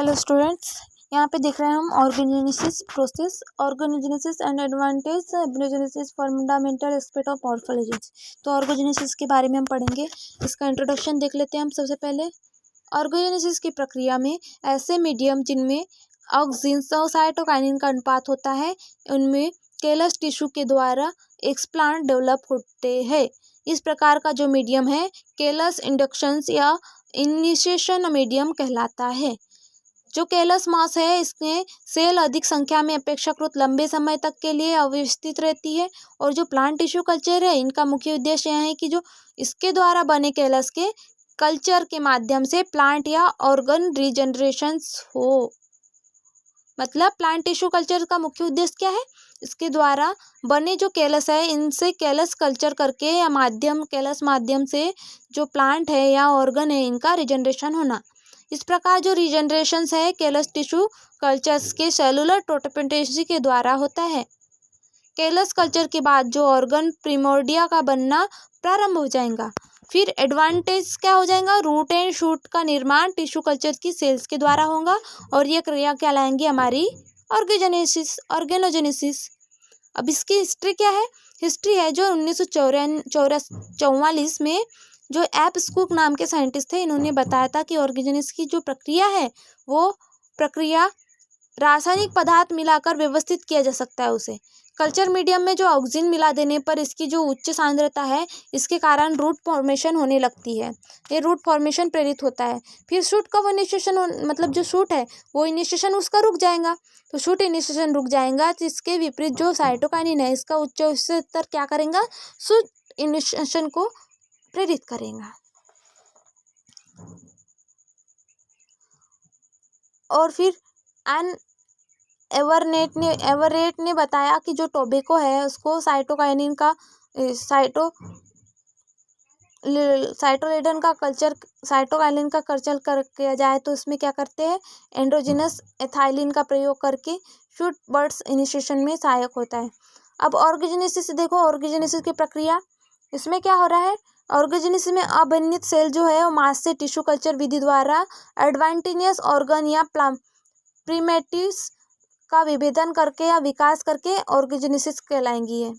Hello students, यहाँ पे देख रहे हैं हम organogenesis process, organogenesis and advantage, embryogenesis fundamental aspect of morphology. तो ऑर्गेनोजेनेसिस के बारे में हम पढ़ेंगे। इसका इंट्रोडक्शन देख लेते हैं हम सबसे पहले। ऑर्गेनोजेनेसिस की प्रक्रिया में ऐसे मीडियम जिनमें ऑक्सीजन और साइटोकाइनिन का अनुपात होता है, उनमें केलस टिश्यू के द्वारा एक्सप्लांट डेवलप होते हैं। इस प्रकार का जो मीडियम है केलस इंडक्शंस या इनिशिएशन मीडियम कहलाता है। जो केलस मास है इसमें सेल अधिक संख्या में अपेक्षाकृत लंबे समय तक के लिए अवस्थित रहती है। और जो प्लांट टिश्यू कल्चर है इनका मुख्य उद्देश्य यह है कि जो इसके द्वारा बने केलस के कल्चर के माध्यम से प्लांट या ऑर्गन रीजनरेशंस हो। मतलब प्लांट टिश्यू कल्चर का मुख्य उद्देश्य क्या है? इसके द्वारा बने जो केलस है इनसे केलस कल्चर करके या केलस माध्यम से जो प्लांट है या ऑर्गन है इनका रीजनरेशन होना। इस प्रकार जो रीजनरेशंस है केलस टिश्यू कल्चर्स के सेलुलर ट्रांसप्लांटेशन के द्वारा होता है। केलस कल्चर के बाद जो ऑर्गन प्रिमोर्डिया का बनना प्रारंभ हो जाएगा। फिर एडवांटेज क्या हो जाएगा? रूट एंड शूट का निर्माण टिश्यू कल्चर की सेल्स के द्वारा होगा और ये क्रिया कहलाएंगी हमारी ऑर्गेनोजेनेसिस। अब इसकी हिस्ट्री क्या है? हिस्ट्री है जो 1944 में जो एप स्कूक नाम के साइंटिस्ट थे, इन्होंने बताया था कि ऑर्गेनोजेनेसिस की जो प्रक्रिया है वो प्रक्रिया रासायनिक पदार्थ मिलाकर व्यवस्थित किया जा सकता है। उसे कल्चर मीडियम में जो ऑक्सीजन मिला देने पर इसकी जो उच्च सांद्रता है इसके कारण रूट फॉर्मेशन होने लगती है। ये रूट फॉर्मेशन प्रेरित होता है। फिर शूट का वो इनिशिएशन मतलब जो शूट है वो इनिशिएशन उसका रुक जाएगा। तो शूट इनिशिएशन रुक जाएगा तो इसके विपरीत जो साइटोकाइनिन है इसका उच्च स्तर क्या करेगा? शूट इनिशिएशन को प्रेरित करेगा। और फिर एवरेट ने बताया कि जो टोबैको है उसको साइटोकाइनिन का साइटोलेडन का कल्चर साइटोकाइनिन का कल्चर कर किया जाए तो इसमें क्या करते हैं? एंड्रोजिनस एथाइलिन का प्रयोग करके शूट बर्ड्स इनिशिएशन में सहायक होता है। अब ऑर्गेनोजेनेसिस देखो, ऑर्गेनोजेनेसिस की प्रक्रिया इसमें क्या हो रहा है? ऑर्गेनोजेनेसिस में अभिन्नित सेल जो है वो मास से टिश्यू कल्चर विधि द्वारा एडवांटेनियस ऑर्गन या प्रिमेटिव्स का विभेदन करके या विकास करके ऑर्गेनोजेनेसिस कहलाएंगी है।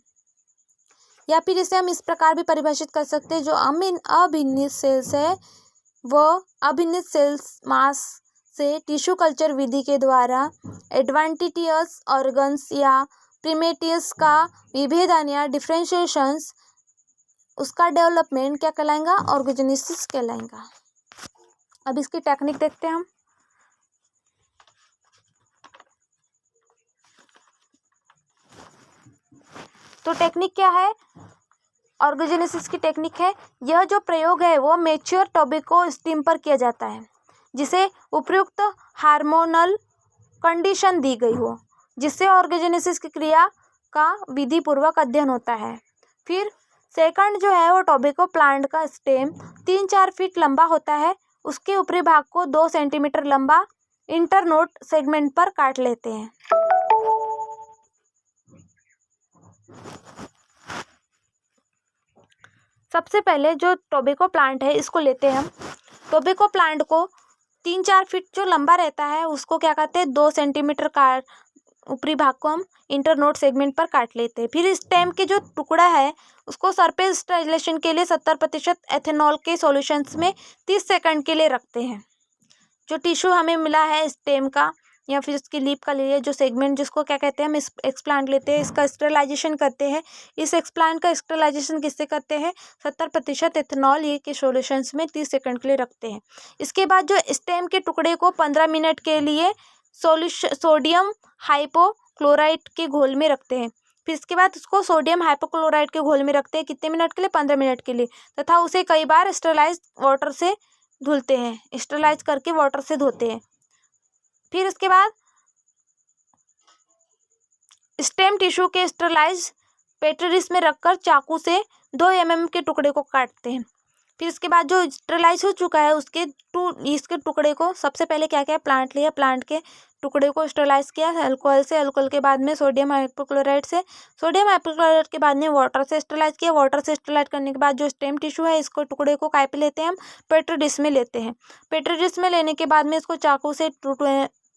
या फिर इसे हम इस प्रकार भी परिभाषित कर सकते हैं, जो अभिन्नित सेल्स है वो अभिन्नित सेल्स मास से टिश्यू कल्चर विधि के द्वारा एडवांटेटियस ऑर्गन्स या प्रिमेटिव्स का विभेदन या डिफरेंशिएशंस उसका डेवलपमेंट क्या कहलाएगा? ऑर्गेनोजेनेसिस कहलाएगा। अब इसकी टेक्निक देखते हैं हम। तो टेक्निक क्या है? ऑर्गेनोजेनेसिस की टेक्निक है, यह जो प्रयोग है वो मैच्योर टोबैको स्टीम पर किया जाता है जिसे उपयुक्त हार्मोनल कंडीशन दी गई हो, जिससे ऑर्गेनोजेनेसिस की क्रिया का विधि पूर्वक अध्ययन होता है। फिर सेकंड जो है वो टोबैको प्लांट का स्टेम 3-4 फीट लंबा होता है। उसके ऊपरी भाग को 2 सेंटीमीटर लंबा इंटरनोड सेगमेंट पर काट लेते हैं। सबसे पहले जो टोबैको प्लांट है इसको लेते हैं हम। टोबैको प्लांट को 3-4 फीट जो लंबा रहता है उसको क्या करते हैं? 2 सेंटीमीटर का ऊपरी भाग को हम इंटरनोड सेगमेंट पर काट लेते हैं। फिर स्टेम के जो टुकड़ा है उसको सरफेस स्टेरिलाइजेशन के लिए 70% एथेनॉल के सॉल्यूशंस में 30 सेकंड के लिए रखते हैं। जो टिश्यू हमें मिला है स्टेम का या फिर उसकी लीफ का लिए जो सेगमेंट जिसको क्या कहते हैं हम एक्सप्लांट लेते हैं, इसका स्टेरिलाइजेशन करते हैं। इस एक्सप्लांट का स्टेरिलाइजेशन किससे करते हैं? 70% एथेनॉल ये के सॉल्यूशंस में 30 सेकंड के लिए रखते हैं। इसके बाद जो स्टेम के टुकड़े को 15 मिनट के लिए सोडियम हाइपोक्लोराइट के घोल में रखते हैं। फिर इसके बाद उसको सोडियम हाइपोक्लोराइट के घोल में रखते हैं कितने मिनट के लिए? 15 मिनट के लिए, तथा उसे कई बार स्टेरिलाइज वाटर से धुलते हैं, स्टेरिलाइज करके वाटर से धोते हैं। फिर उसके बाद स्टेम टिश्यू के स्टेरिलाइज पेट्री डिश में रखकर चाकू से 2 mm के टुकड़े को काटते हैं। फिर इसके बाद जो स्टेरलाइज हो चुका है उसके इसके टुकड़े को सबसे पहले क्या किया, प्लांट लिया, प्लांट के टुकड़े को स्टेरलाइज किया अल्कोहल से, अल्कोहल के बाद में सोडियम हाइपोक्लोराइड से, सोडियम हाइपोक्लोराइड के बाद में वाटर से स्टेरलाइज किया, वाटर से स्टेरलाइज करने के बाद जो स्टेम टिश्यू है इसको टुकड़े को काय पे लेते हैं हम, पेट्री डिश में लेते हैं। पेट्री डिश में लेने के बाद में इसको चाकू से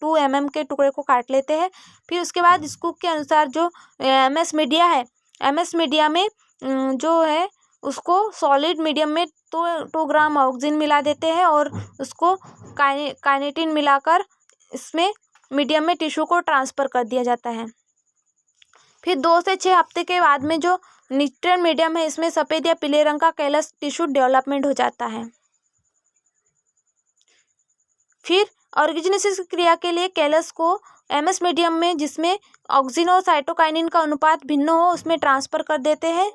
2 mm के टुकड़े को काट लेते हैं। फिर उसके बाद स्कूप के अनुसार जो MS मीडिया है, MS मीडिया में जो है उसको सॉलिड मीडियम में 2 ग्राम ऑक्सीजन मिला देते हैं और उसको काइनेटिन मिलाकर इसमें मीडियम में टिश्यू को ट्रांसफ़र कर दिया जाता है। फिर 2 से 6 हफ्ते के बाद में जो न्यूट्रिएंट मीडियम है इसमें सफ़ेद या पीले रंग का कैलस टिश्यू डेवलपमेंट हो जाता है। फिर ऑर्गेजेनेसिस क्रिया के लिए कैलस को MS मीडियम में जिसमें ऑक्सीजन और साइटोकाइनिन का अनुपात भिन्न हो उसमें ट्रांसफ़र कर देते हैं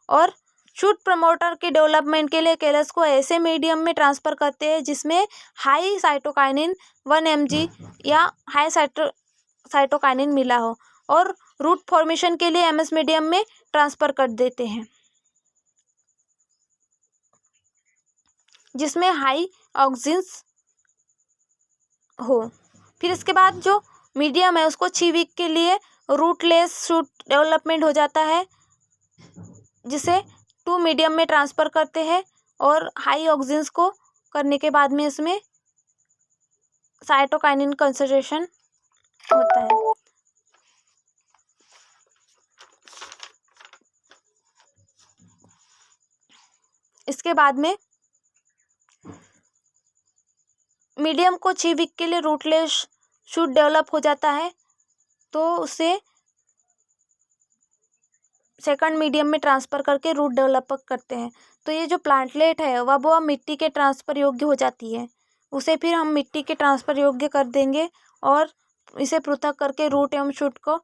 और शूट प्रमोटर के डेवलपमेंट के लिए कैलस को ऐसे मीडियम में ट्रांसफ़र करते हैं जिसमें हाई साइटोकाइनिन 1 mg या हाई साइटोकाइनिन मिला हो और रूट फॉर्मेशन के लिए MS मीडियम में ट्रांसफ़र कर देते हैं जिसमें हाई ऑक्सीजन हो। फिर इसके बाद जो मीडियम है उसको 6 वीक के लिए रूटलेस शूट डेवलपमेंट हो जाता है जिसे 2 मीडियम में ट्रांसफ़र करते हैं और हाई ऑक्सीजन को करने के बाद में इसमें साइटोकाइनिन कंसंट्रेशन होता है। इसके बाद में मीडियम को 6 वीक के लिए रूटलेस शूट डेवलप हो जाता है तो उसे सेकंड मीडियम में ट्रांसफ़र करके रूट डेवलप करते हैं। तो ये जो प्लांटलेट है वह मिट्टी के ट्रांसफ़र योग्य हो जाती है, उसे फिर हम मिट्टी के ट्रांसफ़र योग्य कर देंगे और इसे पृथक करके रूट एवं शूट को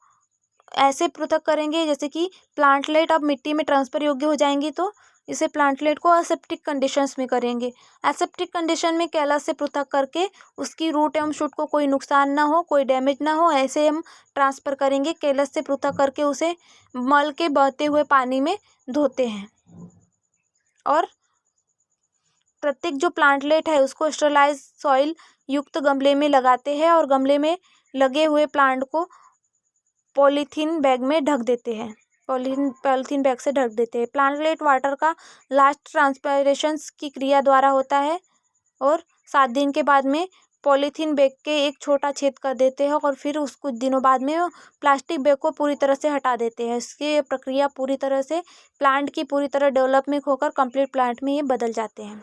ऐसे पृथक करेंगे जैसे कि प्लांटलेट अब मिट्टी में ट्रांसफ़र योग्य हो जाएंगी तो इसे प्लांटलेट को एसेप्टिक कंडीशंस में करेंगे। एसेप्टिक कंडीशन में कैलस से पृथक करके उसकी रूट एवं शूट को कोई नुकसान ना हो, कोई डैमेज ना हो, ऐसे हम ट्रांसफ़र करेंगे। कैलस से पृथक करके उसे मल के बहते हुए पानी में धोते हैं और प्रत्येक जो प्लांटलेट है उसको स्टेरलाइज सॉइल युक्त गमले में लगाते हैं और गमले में लगे हुए प्लांट को पॉलीथीन बैग में ढक देते हैं, पॉलीथीन बैग से ढक देते हैं। प्लांटलेट वाटर का लास्ट ट्रांसपायरेशन की क्रिया द्वारा होता है और 7 दिन के बाद में पॉलीथीन बैग के एक छोटा छेद कर देते हैं और फिर उस कुछ दिनों बाद में प्लास्टिक बैग को पूरी तरह से हटा देते हैं। इसकी प्रक्रिया पूरी तरह से प्लांट की पूरी तरह डेवलपमेंट होकर कंप्लीट प्लांट में ये बदल जाते हैं।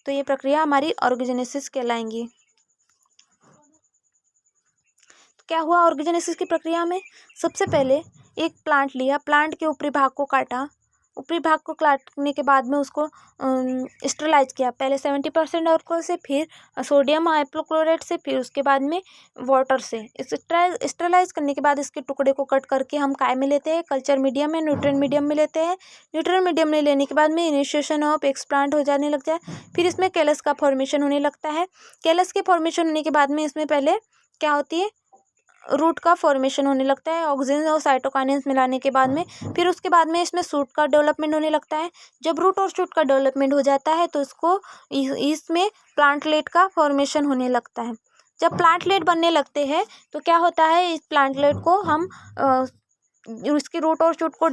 तो ये प्रक्रिया हमारी ऑर्गेजेनेसिस कहलाएंगी। क्या हुआ ऑर्गेजेनेसिस की प्रक्रिया में, सबसे पहले एक प्लांट लिया, प्लांट के ऊपरी भाग को काटा, ऊपरी भाग को काटने के बाद में उसको स्टेरलाइज किया, पहले 70% अल्कोहल से, फिर सोडियम हाइपोक्लोराइड से, फिर उसके बाद में वाटर से। स्टेरलाइज करने के बाद इसके टुकड़े को कट करके हम काय में लेते हैं, कल्चर मीडियम में, न्यूट्रिएंट मीडियम में लेते हैं। न्यूट्रिएंट मीडियम में लेने के बाद में इनिशिएशन ऑफ एक्सप्लांट हो जाने लग जाए, फिर इसमें कैलस का फॉर्मेशन होने लगता है। कैलस के फॉर्मेशन होने के बाद में इसमें पहले क्या होती है, रूट का फॉर्मेशन होने लगता है ऑक्सीजन और साइटोकाइनेंस मिलाने के बाद में। फिर उसके बाद में इसमें शूट का डेवलपमेंट होने लगता है। जब रूट और शूट का डेवलपमेंट हो जाता है तो इसको इसमें प्लांटलेट का फॉर्मेशन होने लगता है। जब प्लांटलेट बनने लगते हैं तो क्या होता है, इस प्लांटलेट को हम इसके रूट और शूट को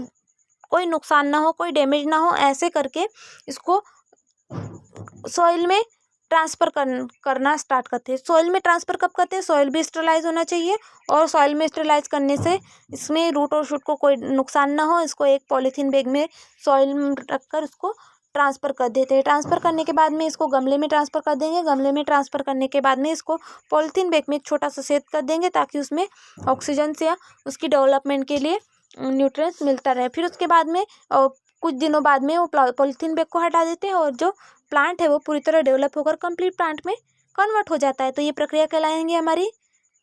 कोई नुकसान ना हो, कोई डैमेज ना हो, ऐसे करके इसको सॉइल में ट्रांसफ़र करना स्टार्ट करते हैं। सॉइल में ट्रांसफ़र कब करते हैं, सॉइल भी स्टेरलाइज होना चाहिए और सॉइल में स्टेरलाइज करने से इसमें रूट और शूट को कोई नुकसान ना हो, इसको एक पॉलीथीन बैग में सॉइल में रखकर उसको ट्रांसफ़र कर देते हैं। ट्रांसफ़र करने के बाद में इसको गमले में ट्रांसफ़र कर देंगे। गमले में ट्रांसफ़र करने के बाद में इसको पॉलीथीन बैग में एक छोटा सा छेद कर देंगे ताकि उसमें ऑक्सीजन से या उसकी डेवलपमेंट के लिए न्यूट्रिएंट्स मिलता रहे। फिर उसके बाद में कुछ दिनों बाद में वो पॉलीथीन बैग को हटा देते हैं और जो प्लांट है वो पूरी तरह डेवलप होकर कंप्लीट प्लांट में कन्वर्ट हो जाता है। तो ये प्रक्रिया कहलाएंगी हमारी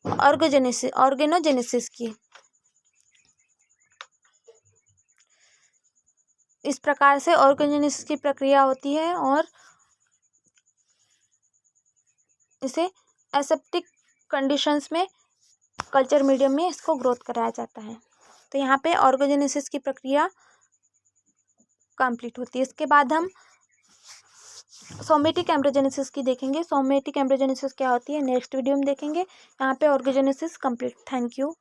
ऑर्गेनोजेनेसिस की। इस प्रकार से ऑर्गेनोजेनेसिस की प्रक्रिया होती है और इसे एसेप्टिक कंडीशंस में कल्चर मीडियम में इसको ग्रोथ कराया जाता है। तो यहाँ पे ऑर्गेनोजेनेसिस की प्रक्रिया कंप्लीट होती है। इसके बाद हम सोमेटिक एम्ब्रियोजेनेसिस की देखेंगे। सोमेटिक एम्ब्रियोजेनेसिस क्या होती है नेक्स्ट वीडियो में देखेंगे। यहाँ पे ऑर्गेजेनेसिस कंप्लीट। Thank you.